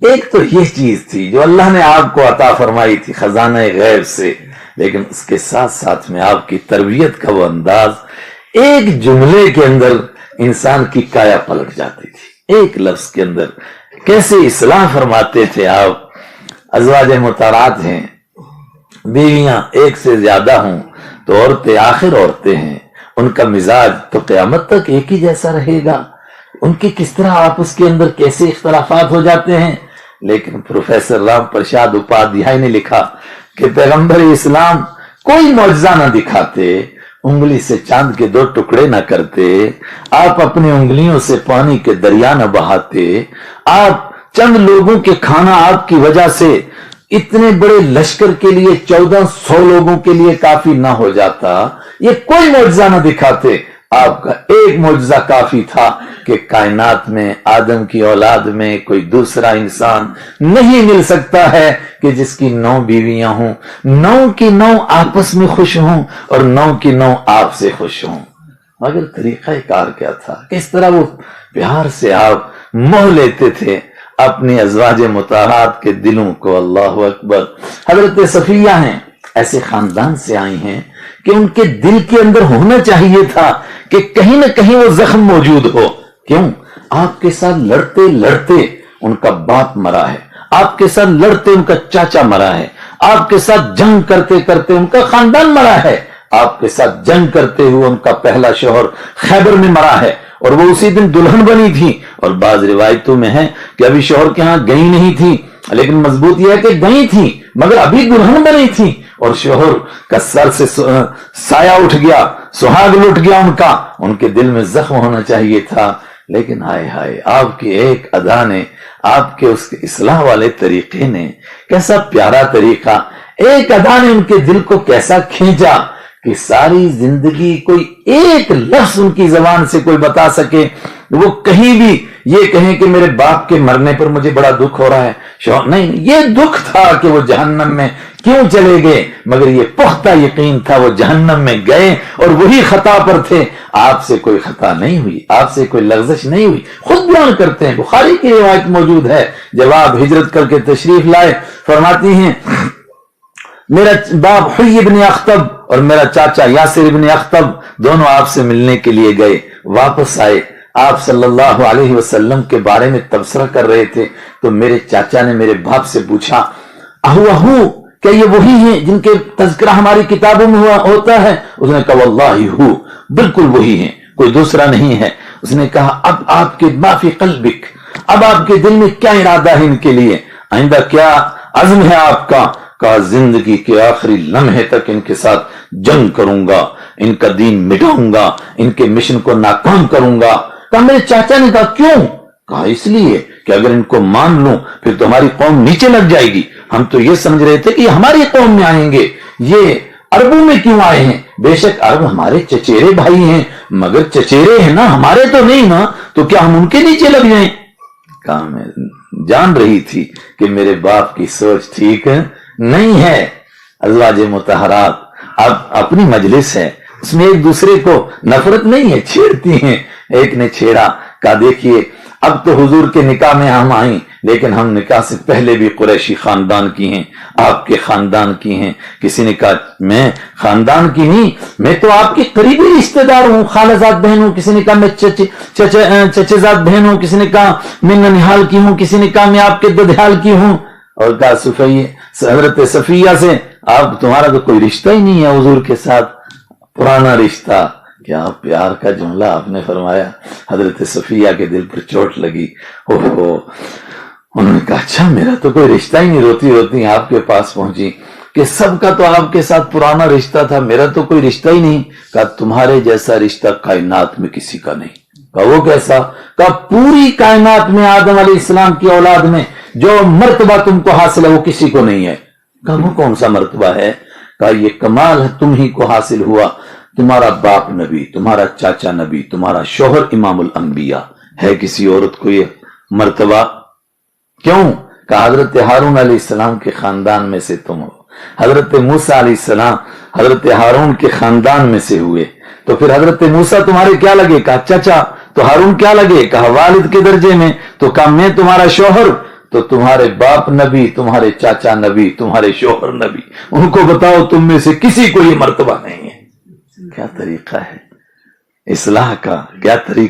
ایک تو یہ چیز تھی جو اللہ نے آپ کو عطا فرمائی تھی خزانہ غیب سے، لیکن اس کے ساتھ ساتھ میں آپ کی تربیت کا وہ انداز، ایک جملے کے اندر انسان کی کایا پلٹ جاتی تھی، ایک لفظ کے اندر کیسے اصلاح فرماتے تھے آپ۔ ازواج مطہرات ہیں، بیویاں ایک سے زیادہ ہوں تو عورتیں آخر عورتیں ہیں، ان کا مزاج تو قیامت تک ایک ہی جیسا رہے گا، ان کی کس طرح آپس کے اندر کیسے اختلافات ہو جاتے ہیں۔ لیکن پروفیسر رام پرساد اپادھیائے نے لکھا کہ پیغمبر اسلام کوئی معجزہ نہ دکھاتے، انگلی سے چاند کے 2 ٹکڑے نہ کرتے، آپ اپنی انگلیوں سے پانی کے دریا نہ بہاتے، آپ چند لوگوں کے کھانا آپ کی وجہ سے اتنے بڑے لشکر کے لیے 1400 لوگوں کے لیے کافی نہ ہو جاتا، یہ کوئی معجزہ نہ دکھاتے، آپ کا ایک معجزہ کافی تھا کہ کائنات میں آدم کی اولاد میں کوئی دوسرا انسان نہیں مل سکتا ہے کہ جس کی 9 بیویاں ہوں، 9 کی 9 آپس میں خوش ہوں اور 9 کی 9 آپ سے خوش ہوں۔ مگر طریقہ کار کیا تھا، کس طرح وہ پیار سے آپ موہ لیتے تھے اپنی ازواج مطہرات کے دلوں کو۔ اللہ اکبر۔ حضرت صفیہ ہیں، ایسے خاندان سے آئی ہیں کہ ان کے دل کے اندر ہونا چاہیے تھا کہ کہیں نہ کہیں وہ زخم موجود ہو۔ کیوں؟ آپ کے ساتھ لڑتے لڑتے ان کا باپ مرا ہے، آپ کے ساتھ لڑتے ان کا چاچا مرا ہے، آپ کے ساتھ جنگ کرتے کرتے ان کا خاندان مرا ہے، آپ کے ساتھ جنگ کرتے ہوئے ان کا پہلا شوہر خیبر میں مرا ہے اور وہ اسی دن دلہن بنی تھی، اور بعض روایتوں میں ہے کہ ابھی شوہر کے ہاں گئی نہیں تھی، لیکن مضبوط یہ ہے کہ گئی تھی مگر ابھی دلہن بنی تھی، اور شوہر کا سر سے سایہ اٹھ گیا، سہاگ لٹ گیا ان کے دل میں زخم ہونا چاہیے تھا۔ لیکن ہائے ہائے، آپ کی ایک ادا نے، آپ کے اس اصلاح والے طریقے نے، کیسا پیارا طریقہ، ایک ادا نے ان کے دل کو کیسا کھینچا کہ ساری زندگی کوئی ایک لفظ ان کی زبان سے کوئی بتا سکے، وہ کہیں بھی یہ کہیں کہ میرے باپ کے مرنے پر مجھے بڑا دکھ ہو رہا ہے، نہیں، یہ دکھ تھا کہ وہ جہنم میں کیوں چلے گئے، مگر یہ پختہ یقین تھا وہ جہنم میں گئے اور وہی خطا پر تھے، آپ سے کوئی خطا نہیں ہوئی، آپ سے کوئی لغزش نہیں ہوئی۔ خود بیان کرتے ہیں، بخاری کی روایت موجود ہے، جب آپ ہجرت کر کے تشریف لائے، فرماتی ہیں میرا باپ حی ابن اخطب اور میرا چاچا یاسر ابن اخطب دونوں آپ سے ملنے کے لیے گئے، واپس آئے، آپ صلی اللہ علیہ وسلم کے بارے میں تبصرہ کر رہے تھے، تو میرے چاچا نے میرے باپ سے پوچھا اہو کیا یہ وہی ہیں جن کے تذکرہ ہماری کتابوں میں ہوتا ہے؟ اس نے کہا واللہ ہو، بالکل وہی ہیں، کوئی دوسرا نہیں ہے۔ اس نے کہا اب آپ کے معافی قلبک، اب آپ کے دل میں کیا ارادہ ہے ان کے لیے، آئندہ کیا عزم ہے آپ کا؟ کہا زندگی کے آخری لمحے تک ان کے ساتھ جنگ کروں گا، ان کا دین مٹاؤں گا، ان کے مشن کو ناکام کروں گا۔ کہا میرے چاچا نے کہا کیوں؟ کہا اس لیے کہ اگر ان کو مان لوں پھر تو ہماری قوم نیچے لگ جائے گی، ہم تو یہ سمجھ رہے تھے کہ یہ ہماری قوم میں آئیں گے، یہ عربوں میں کیوں آئے ہیں؟ بے شک عرب ہمارے چچیرے بھائی ہیں، مگر چچیرے ہیں نا، ہمارے تو نہیں نا، تو کیا ہم ان کے نیچے لگ جائیں؟ کہا میں جان رہی تھی کہ میرے باپ کی سوچ ٹھیک نہیں ہے۔ ازواج مطہرات اب اپنی مجلس ہے، اس میں ایک دوسرے کو نفرت نہیں ہے، چھیڑتی ہیں۔ ایک نے چھیڑا، کہا دیکھیے اب تو حضور کے نکاح میں ہم آئیں، لیکن ہم نکاح سے پہلے بھی قریشی خاندان کی ہیں، آپ کے خاندان کی ہیں۔ کسی نے کہا میں خاندان کی نہیں، میں تو آپ کی قریبی رشتہ دار ہوں، خالہ زاد بہن ہوں، کسی نے کہا میں چچے زاد بہن ہوں، کسی نے کہا میں ننیحال کی ہوں، کسی نے کہا میں آپ کے ددھیال کی ہوں، اور کہا حضرت صفیہ سے آپ تمہارا تو کوئی رشتہ ہی نہیں ہے حضور کے ساتھ، پرانا رشتہ۔ کیا پیار کا جملہ آپ نے فرمایا، حضرت صفیہ کے دل پر چوٹ لگی۔ انہوں نے کہا اچھا میرا تو کوئی رشتہ ہی نہیں، روتی روتی آپ کے پاس پہنچی کہ سب کا تو آپ کے ساتھ پرانا رشتہ تھا، میرا تو کوئی رشتہ ہی نہیں۔ کہا تمہارے جیسا رشتہ کائنات میں کسی کا نہیں۔ کہا وہ کیسا؟ کہا پوری کائنات میں آدم علیہ السلام کی اولاد میں جو مرتبہ تم کو حاصل ہے وہ کسی کو نہیں ہے۔ کہا وہ کون سا مرتبہ ہے؟ کہا یہ کمال ہے تم ہی کو حاصل ہوا، تمہارا باپ نبی، تمہارا چاچا نبی، تمہارا شوہر امام الانبیاء، ہے کسی عورت کو یہ مرتبہ؟ کیوں؟ کہا حضرت ہارون علیہ السلام کے خاندان میں سے تم ہو، حضرت موسیٰ علیہ السلام حضرت ہارون کے خاندان میں سے ہوئے، تو پھر حضرت موسیٰ تمہارے کیا لگے؟ کہا چچا۔ تو ہارون کیا لگے؟ کہا والد کے درجے میں۔ تو کہا میں تمہارا شوہر تو تمہارے باپ نبی، تمہارے چاچا نبی، تمہارے شوہر نبی، ان کو بتاؤ تم میں سے کسی کو یہ مرتبہ نہیں ہے۔ کیا طریقہ ہے اصلاح کا، کیا طریقہ